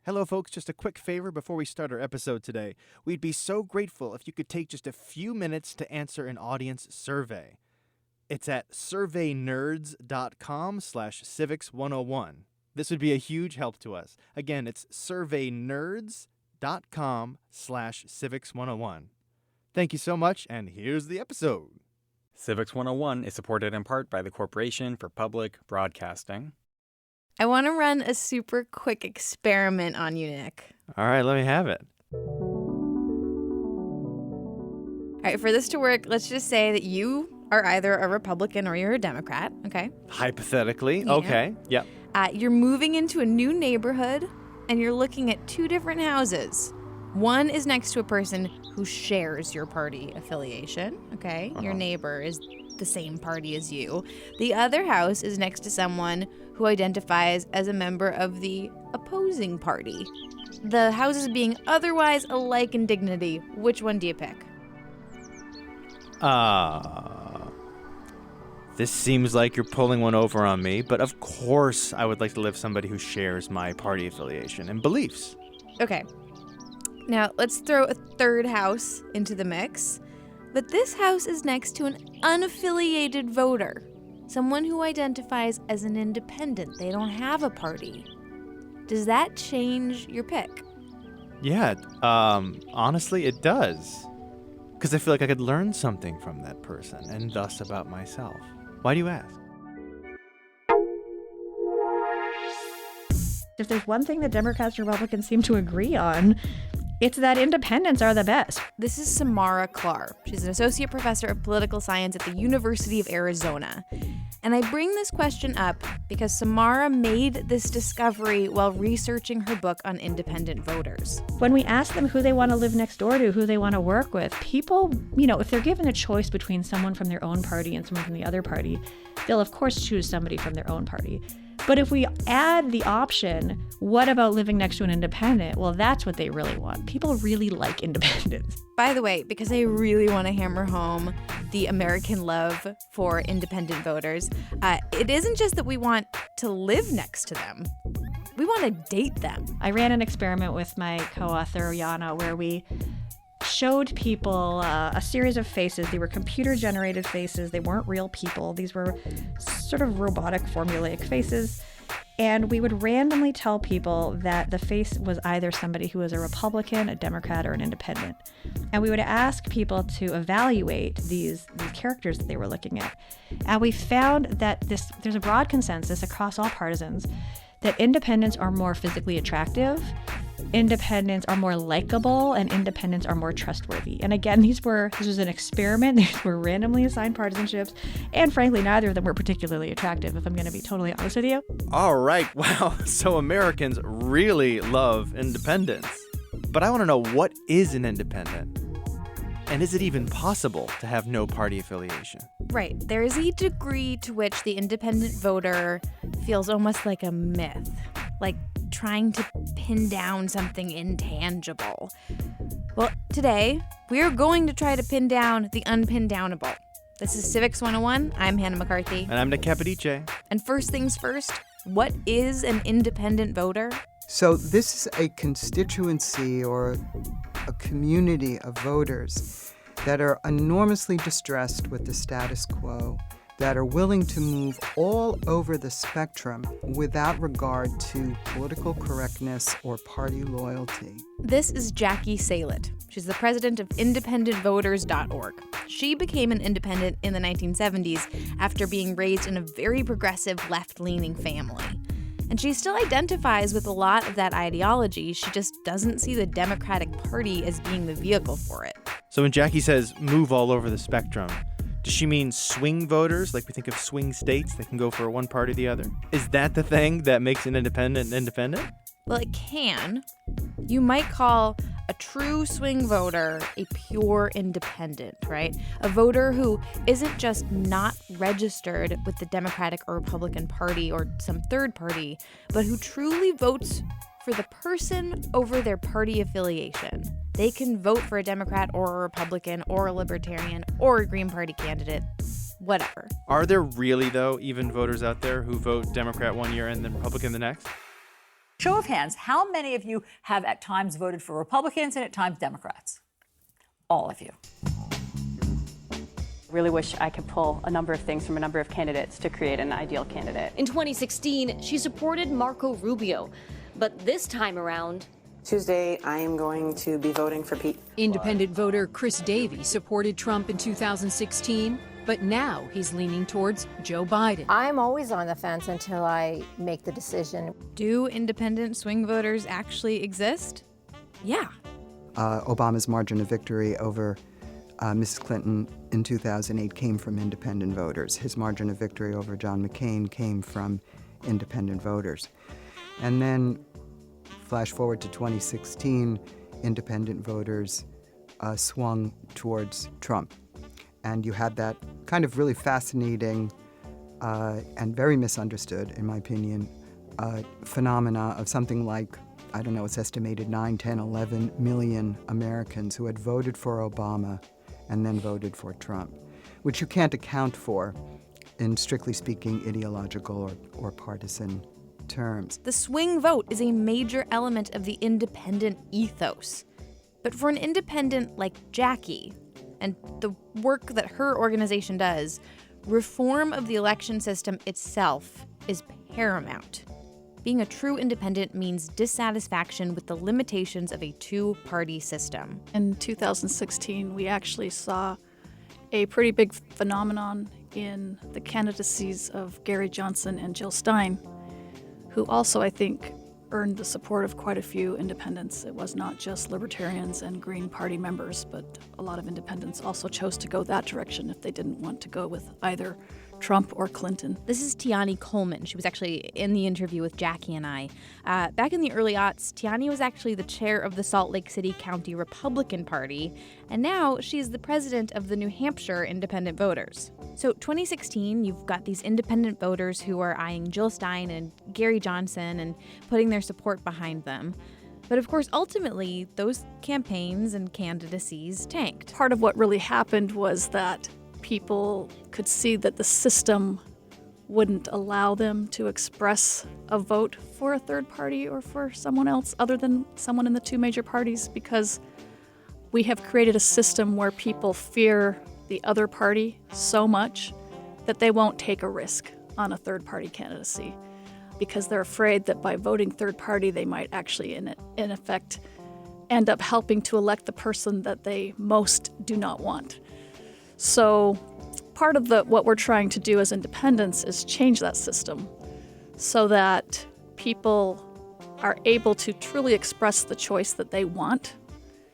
Hello, folks. Just a quick favor before we start our episode today. We'd be so grateful if you could take just a few minutes to answer an audience survey. It's at surveynerds.com/civics101. This would be a huge help to us. Again, it's surveynerds.com/civics101. Thank you so much, and here's the episode. Civics 101 is supported in part by the Corporation for Public Broadcasting. I want to run a super quick experiment on you, Nick. All right, let me have it. All right, for this to work, let's just say that you are either a Republican or you're a Democrat, okay? Hypothetically, Yeah. okay, yep. You're moving into a new neighborhood, and you're looking at two different houses. One is next to a person who shares your party affiliation, okay? Your neighbor is the same party as you. The other house is next to someone who identifies as a member of the opposing party. The houses being otherwise alike in dignity. Which one do you pick? This seems like you're pulling one over on me, but of course I would like to live with somebody who shares my party affiliation and beliefs. Okay. Now, let's throw a third house into the mix. But this house is next to an unaffiliated voter, someone who identifies as an independent. They don't have a party. Does that change your pick? Yeah, honestly, it does. Because I feel like I could learn something from that person, and thus about myself. Why do you ask? If there's one thing that Democrats and Republicans seem to agree on, it's that independents are the best. This is Samara Klar. She's an associate professor of political science at the University of Arizona. And I bring this question up because Samara made this discovery while researching her book on independent voters. When we ask them who they want to live next door to, who they want to work with, people, if they're given a choice between someone from their own party and someone from the other party, they'll of course choose somebody from their own party. But if we add the option, what about living next to an independent? Well, that's what they really want. People really like independents. By the way, because I really want to hammer home the American love for independent voters, it isn't just that we want to live next to them. We want to date them. I ran an experiment with my co-author, Yana, where we showed people a series of faces. They were computer-generated faces. They weren't real people. These were sort of robotic, formulaic faces. And we would randomly tell people that the face was either somebody who was a Republican, a Democrat, or an independent. And we would ask people to evaluate these characters that they were looking at. And we found that there's a broad consensus across all partisans that independents are more physically attractive, independents are more likable, and independents are more trustworthy. And again, this was an experiment. These were randomly assigned partisanships, and frankly, neither of them were particularly attractive, if I'm going to be totally honest with you. All right, wow. So Americans really love independence. But I want to know, what is an independent? And is it even possible to have no party affiliation? Right. There is a degree to which the independent voter feels almost like a myth, like trying to pin down something intangible. Well, today, we are going to try to pin down the unpindownable. This is Civics 101. I'm Hannah McCarthy. And I'm Nick Capodice. And first things first, what is an independent voter? So this is a constituency or a community of voters that are enormously distressed with the status quo, that are willing to move all over the spectrum without regard to political correctness or party loyalty. This is Jacqueline Salit. She's the president of IndependentVoters.org. She became an independent in the 1970s after being raised in a very progressive left-leaning family. And she still identifies with a lot of that ideology. She just doesn't see the Democratic Party as being the vehicle for it. So when Jackie says move all over the spectrum, does she mean swing voters, like we think of swing states that can go for one party or the other? Is that the thing that makes an independent? Well, it can. You might call a true swing voter a pure independent, right? A voter who isn't just not registered with the Democratic or Republican Party or some third party, but who truly votes for the person over their party affiliation. They can vote for a Democrat or a Republican or a Libertarian or a Green Party candidate, whatever. Are there really, though, even voters out there who vote Democrat one year and then Republican the next? Show of hands, how many of you have at times voted for Republicans and at times Democrats? All of you. Really wish I could pull a number of things from a number of candidates to create an ideal candidate. In 2016, she supported Marco Rubio, but this time around, Tuesday, I am going to be voting for Pete. Independent voter Chris Davey supported Trump in 2016, but now he's leaning towards Joe Biden. I'm always on the fence until I make the decision. Do independent swing voters actually exist? Yeah. Obama's margin of victory over Mrs. Clinton in 2008 came from independent voters. His margin of victory over John McCain came from independent voters. And then flash forward to 2016, independent voters swung towards Trump. And you had that kind of really fascinating and very misunderstood, in my opinion, phenomena of something like, I don't know, it's estimated 9, 10, 11 million Americans who had voted for Obama and then voted for Trump, which you can't account for in, strictly speaking, ideological or partisan terms. The swing vote is a major element of the independent ethos. But for an independent like Jackie, and the work that her organization does, reform of the election system itself is paramount. Being a true independent means dissatisfaction with the limitations of a two-party system. In 2016, we actually saw a pretty big phenomenon in the candidacies of Gary Johnson and Jill Stein, who also, I think, earned the support of quite a few independents. It was not just libertarians and Green Party members, but a lot of independents also chose to go that direction if they didn't want to go with either Trump or Clinton. This is Tiani Coleman. She was actually in the interview with Jackie and I. Back in the early aughts, Tiani was actually the chair of the Salt Lake City County Republican Party, and now she's the president of the New Hampshire Independent Voters. So 2016, you've got these independent voters who are eyeing Jill Stein and Gary Johnson and putting their support behind them. But of course, ultimately, those campaigns and candidacies tanked. Part of what really happened was that people could see that the system wouldn't allow them to express a vote for a third party or for someone else other than someone in the two major parties, because we have created a system where people fear the other party so much that they won't take a risk on a third party candidacy because they're afraid that by voting third party they might actually in effect end up helping to elect the person that they most do not want. So part of what we're trying to do as independents is change that system so that people are able to truly express the choice that they want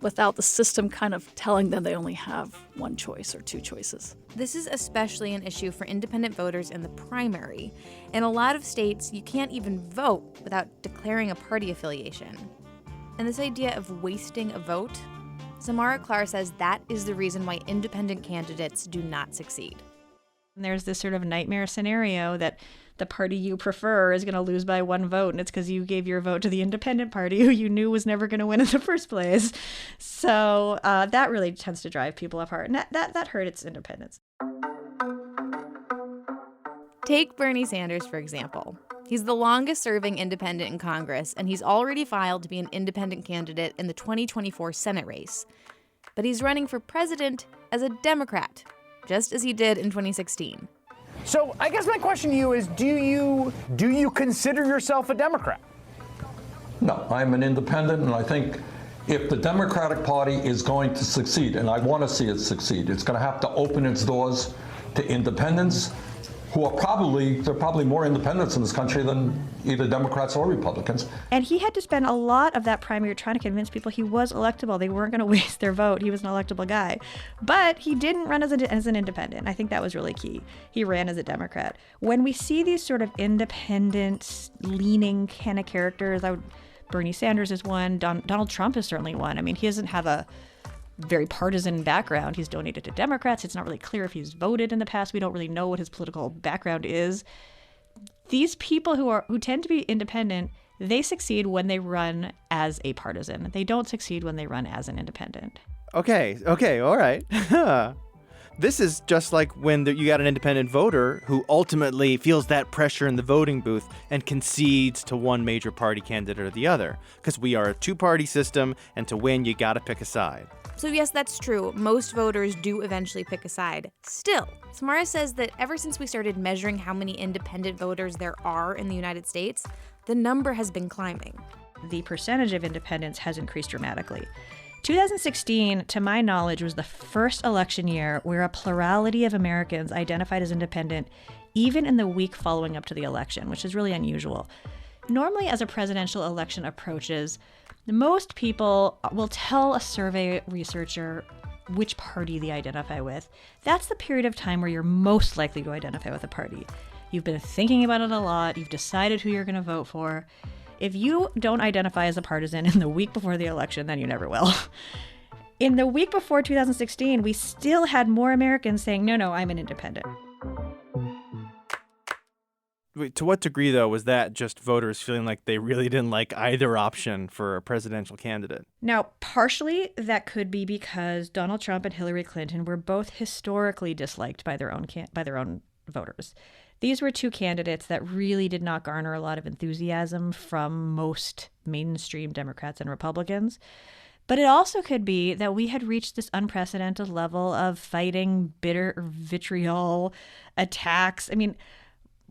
without the system kind of telling them they only have one choice or two choices. This is especially an issue for independent voters in the primary. In a lot of states, you can't even vote without declaring a party affiliation. And this idea of wasting a vote, Samara Klar says that is the reason why independent candidates do not succeed. And there's this sort of nightmare scenario that the party you prefer is going to lose by one vote, and it's because you gave your vote to the independent party who you knew was never going to win in the first place. So that really tends to drive people apart, and that hurt its independence. Take Bernie Sanders, for example. He's the longest-serving independent in Congress, and he's already filed to be an independent candidate in the 2024 Senate race. But he's running for president as a Democrat, just as he did in 2016. So I guess my question to you is, do you consider yourself a Democrat? No, I'm an independent, and I think if the Democratic Party is going to succeed, and I want to see it succeed, it's going to have to open its doors to independents who are probably more independents in this country than either Democrats or Republicans. And he had to spend a lot of that primary trying to convince people he was electable. They weren't going to waste their vote. He was an electable guy. But he didn't run as an independent. I think that was really key. He ran as a Democrat. When we see these sort of independent-leaning kind of characters, Bernie Sanders is one. Donald Trump is certainly one. I mean, he doesn't have a very partisan background. He's donated to Democrats. It's not really clear if he's voted in the past. We don't really know what his political background is. These people who tend to be independent, they succeed when they run as a partisan. They don't succeed when they run as an independent. Okay, all right. This is just like when you got an independent voter who ultimately feels that pressure in the voting booth and concedes to one major party candidate or the other. Because we are a two-party system, and to win, you got to pick a side. So yes, that's true. Most voters do eventually pick a side. Still, Samara says that ever since we started measuring how many independent voters there are in the United States, the number has been climbing. The percentage of independents has increased dramatically. 2016, to my knowledge, was the first election year where a plurality of Americans identified as independent, even in the week following up to the election, which is really unusual. Normally, as a presidential election approaches, most people will tell a survey researcher which party they identify with. That's the period of time where you're most likely to identify with a party. You've been thinking about it a lot, you've decided who you're going to vote for. If you don't identify as a partisan in the week before the election, then you never will. In the week before 2016, we still had more Americans saying, no, I'm an independent. Wait, to what degree, though, was that just voters feeling like they really didn't like either option for a presidential candidate? Now, partially that could be because Donald Trump and Hillary Clinton were both historically disliked by their own voters. These were two candidates that really did not garner a lot of enthusiasm from most mainstream Democrats and Republicans. But it also could be that we had reached this unprecedented level of fighting, bitter vitriol, attacks. I mean,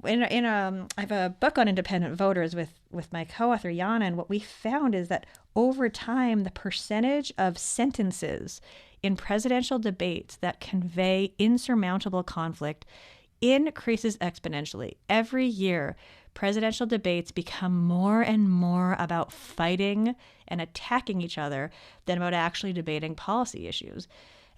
I have a book on independent voters with my co-author Jana, and what we found is that over time, the percentage of sentences in presidential debates that convey insurmountable conflict increases exponentially. Every year, presidential debates become more and more about fighting and attacking each other than about actually debating policy issues.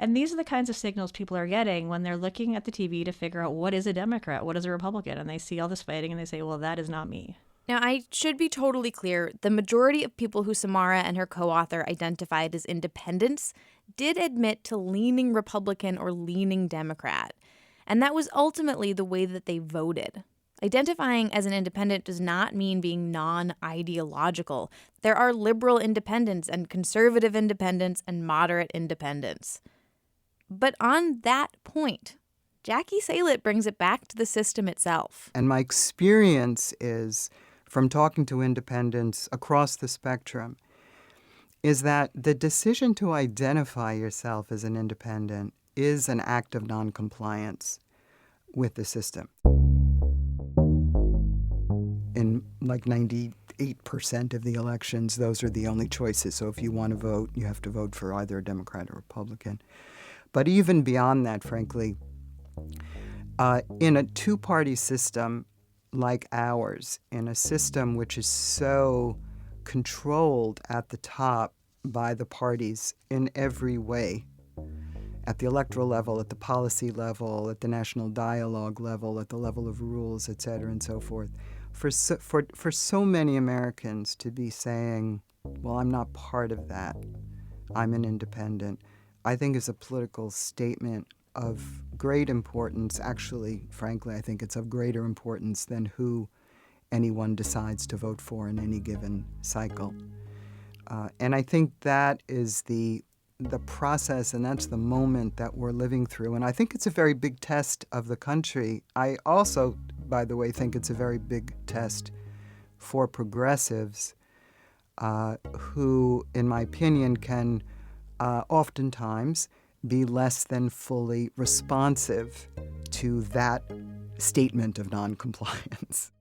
And these are the kinds of signals people are getting when they're looking at the TV to figure out what is a Democrat, what is a Republican, and they see all this fighting and they say, well, that is not me. Now, I should be totally clear. The majority of people who Samara and her co-author identified as independents did admit to leaning Republican or leaning Democrat. And that was ultimately the way that they voted. Identifying as an independent does not mean being non-ideological. There are liberal independents and conservative independents and moderate independents. But on that point, Jackie Salit brings it back to the system itself. And my experience is, from talking to independents across the spectrum, is that the decision to identify yourself as an independent is an act of noncompliance with the system. In like 98% of the elections, those are the only choices. So if you want to vote, you have to vote for either a Democrat or Republican. But even beyond that, frankly, in a two-party system like ours, in a system which is so controlled at the top by the parties in every way, at the electoral level, at the policy level, at the national dialogue level, at the level of rules, et cetera, and so forth, for so many Americans to be saying, well, I'm not part of that, I'm an independent, I think is a political statement of great importance. Actually, frankly, I think it's of greater importance than who anyone decides to vote for in any given cycle. And I think that is the process, and that's the moment that we're living through. And I think it's a very big test of the country. I also, by the way, think it's a very big test for progressives who, in my opinion, can oftentimes be less than fully responsive to that statement of noncompliance.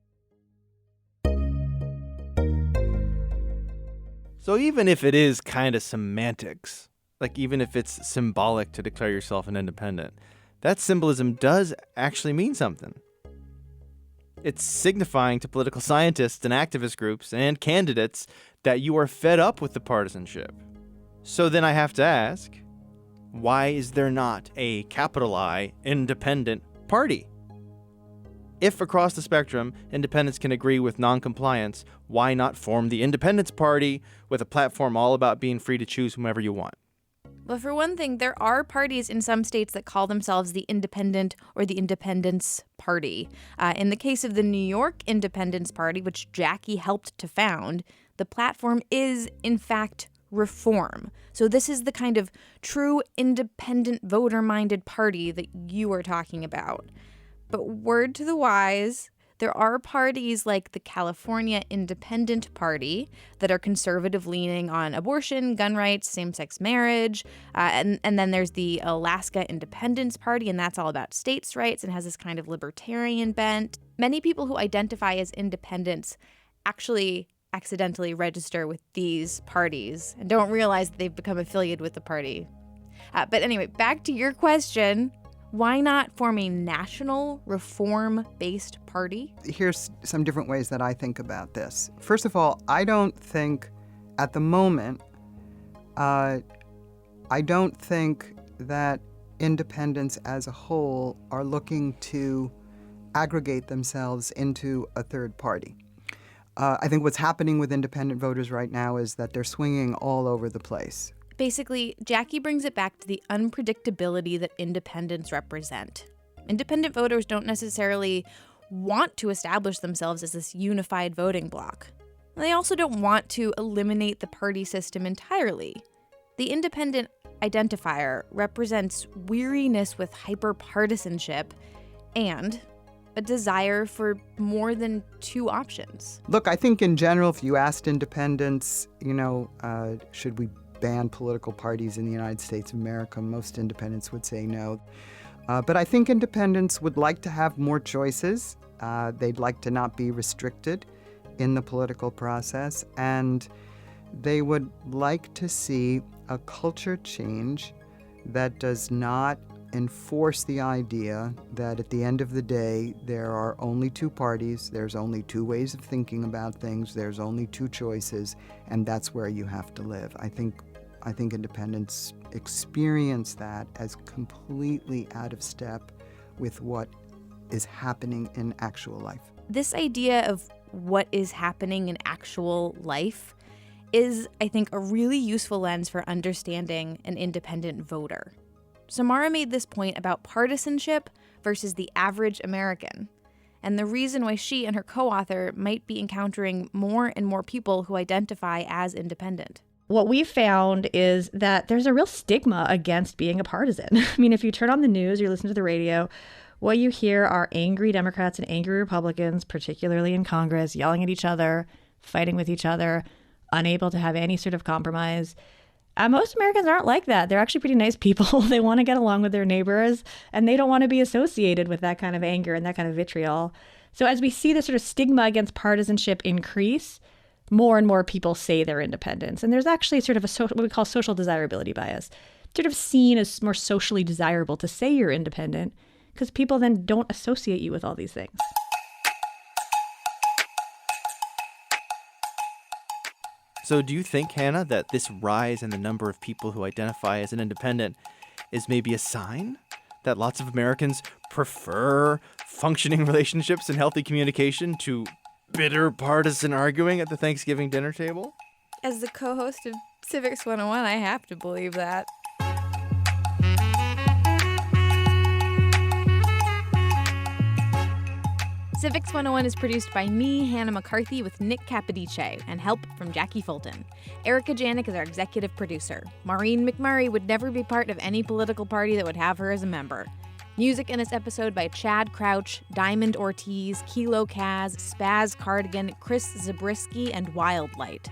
So even if it is kind of semantics, like even if it's symbolic to declare yourself an independent, that symbolism does actually mean something. It's signifying to political scientists and activist groups and candidates that you are fed up with the partisanship. So then I have to ask, why is there not a capital I independent party? If across the spectrum, independents can agree with noncompliance, why not form the Independence Party with a platform all about being free to choose whomever you want? Well, for one thing, there are parties in some states that call themselves the Independent or the Independence Party. In the case of the New York Independence Party, which Jackie helped to found, the platform is, in fact, reform. So this is the kind of true independent voter-minded party that you are talking about. But word to the wise, there are parties like the California Independent Party that are conservative leaning on abortion, gun rights, same-sex marriage. And then there's the Alaska Independence Party, and that's all about states' rights and has this kind of libertarian bent. Many people who identify as independents actually accidentally register with these parties and don't realize that they've become affiliated with the party. But anyway, back to your question. Why not form a national reform-based party? Here's some different ways that I think about this. First of all, I don't think at the moment, I don't think that independents as a whole are looking to aggregate themselves into a third party. I think what's happening with independent voters right now is that they're swinging all over the place. Basically, Jackie brings it back to the unpredictability that independents represent. Independent voters don't necessarily want to establish themselves as this unified voting bloc. They also don't want to eliminate the party system entirely. The independent identifier represents weariness with hyper-partisanship and a desire for more than two options. Look, I think in general, if you asked independents, should we ban political parties in the United States of America, most independents would say no. But I think independents would like to have more choices. They'd like to not be restricted in the political process, and they would like to see a culture change that does not enforce the idea that at the end of the day, there are only two parties, there's only two ways of thinking about things, there's only two choices, and that's where you have to live. I think independents experience that as completely out of step with what is happening in actual life. This idea of what is happening in actual life is, I think, a really useful lens for understanding an independent voter. Samara made this point about partisanship versus the average American, and the reason why she and her co-author might be encountering more and more people who identify as independent. What we've found is that there's a real stigma against being a partisan. I mean, if you turn on the news, you listen to the radio, what you hear are angry Democrats and angry Republicans, particularly in Congress, yelling at each other, fighting with each other, unable to have any sort of compromise. Most Americans aren't like that. They're actually pretty nice people. They want to get along with their neighbors, and they don't want to be associated with that kind of anger and that kind of vitriol. So as we see the sort of stigma against partisanship increase, more and more people say they're independents. And there's actually sort of what we call social desirability bias, sort of seen as more socially desirable to say you're independent because people then don't associate you with all these things. So do you think, Hannah, that this rise in the number of people who identify as an independent is maybe a sign that lots of Americans prefer functioning relationships and healthy communication to bitter partisan arguing at the Thanksgiving dinner table? As the co-host of Civics 101, I have to believe that. Civics 101 is produced by me, Hannah McCarthy, with Nick Capodice and help from Jackie Fulton. Erica Janik is our executive producer. Maureen McMurray would never be part of any political party that would have her as a member. Music in this episode by Chad Crouch, Diamond Ortiz, Kilo Kaz, Spaz Cardigan, Chris Zabriskie, and Wildlight.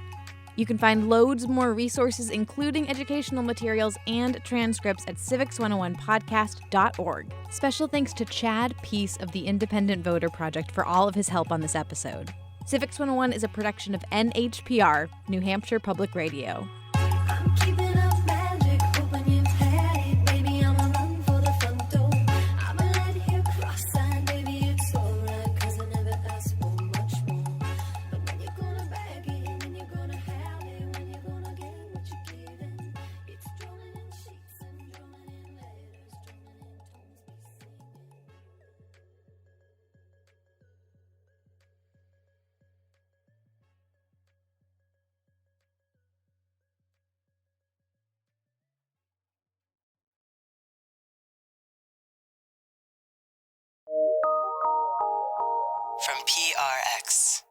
You can find loads more resources, including educational materials and transcripts at civics101podcast.org. Special thanks to Chad Peace of the Independent Voter Project for all of his help on this episode. Civics 101 is a production of NHPR, New Hampshire Public Radio. From PRX.